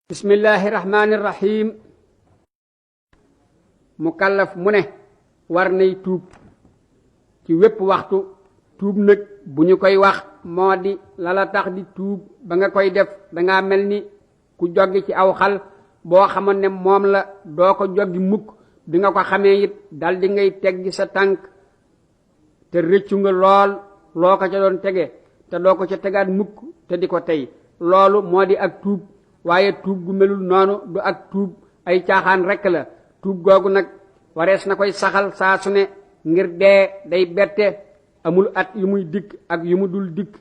Bismillahirrahmanirrahim. Mukallaf mu ne war nay tuub ci wépp waxtu. tuub nag bu ñu koy wax moo di lala tax di tuub ba nga koy def danga mel ni ku joggi ci aw xal boo xamoon ne moom la doo ko joggi mukk bi nga ko xamee it dal di ngay teggi sa tànk te rëccu nga lool loo ko ca doon tege te doo ko ca tegaat mukk te di ko tey loolu moo di ak tuub. waaye tuub gu melul noonu du ak tuub, ay caaxaan rekk la. tuub googu nag warees na koy saxal saa su ne ngir dee day bette, amul at yu muy dikk ak yu mu dul dikk,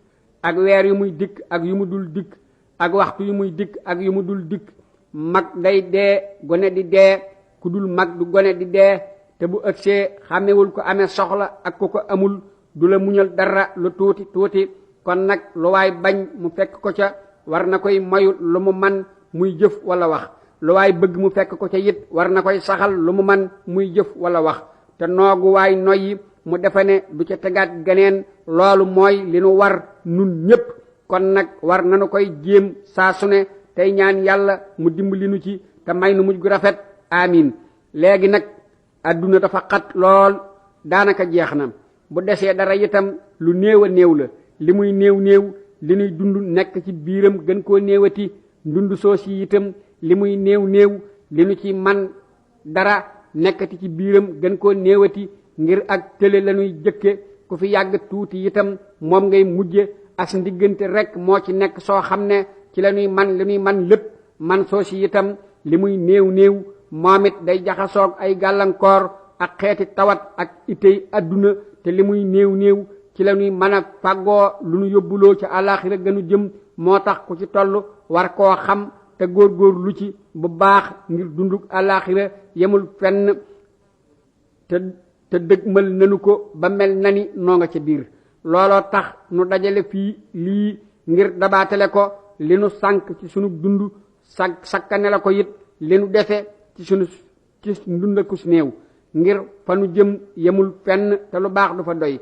ak weer yu muy dikk ak yu mu dul dikk, ak waxtu yu muy dikk ak yu mu dul dikk. mag day dee, gone di dee, ku dul mag du gone di dee, te bu ëgsee xàmmewul ko amee soxla ak ku ko amul, du la muñal dara lu tuuti tuuti. kon nag lu waay bañ mu fekk ko ca war na koy moyul lu mu man muy jëf wala wax, lu waay bëgg mu fekk ko ca it war na koy saxal lu mu man muy jëf wala wax. te noogu waay noyyi mu defe ne du ca tegaat geneen, loolu mooy li nu war nun ñépp. kon nag war nanu koy jéem saa su ne tey ñaan yàlla mu dimbali nu ci te may nu mujj gu rafet, amiin. léegi nag adduna dafa xat lool, daanaka jeex na. bu desee dara itam lu néew a néew la, li muy néew néew li nuy dund nekk ci biiram gën koo néewati. ndund soos yi itam li muy néew néew li nu ci man dara nekkati ci biiram gën koo néewati, ngir ak tële lañuy jëkke. ku fi yàgg tuuti itam moom ngay mujje. as ndiggante rekk moo ci nekk soo xam ne ci la ñuy man li ñuy man lépp. man soos yi itam li muy néew néew moom it day jaxasoog ay gàllankoor ak xeeti tawat ak itey adduna, te li muy néew néew ci la ñuy mën a fàggoo lu nu yóbbuloo ci àllaaxira gënu jëm. moo tax ku ci toll war koo xam te góor lu ci bu baax, ngir dunduk àllaaxira yemul fenn te dëgmal nanu ko ba mel na ni noo nga ca biir. looloo tax nu dajale fii lii ngir dabaatale ko li nu sànk ci sunu dund, sakkane la ko it li nu defe ci ndundakus néew, ngir fa nu jëm yemul fenn te lu baax du fa doy.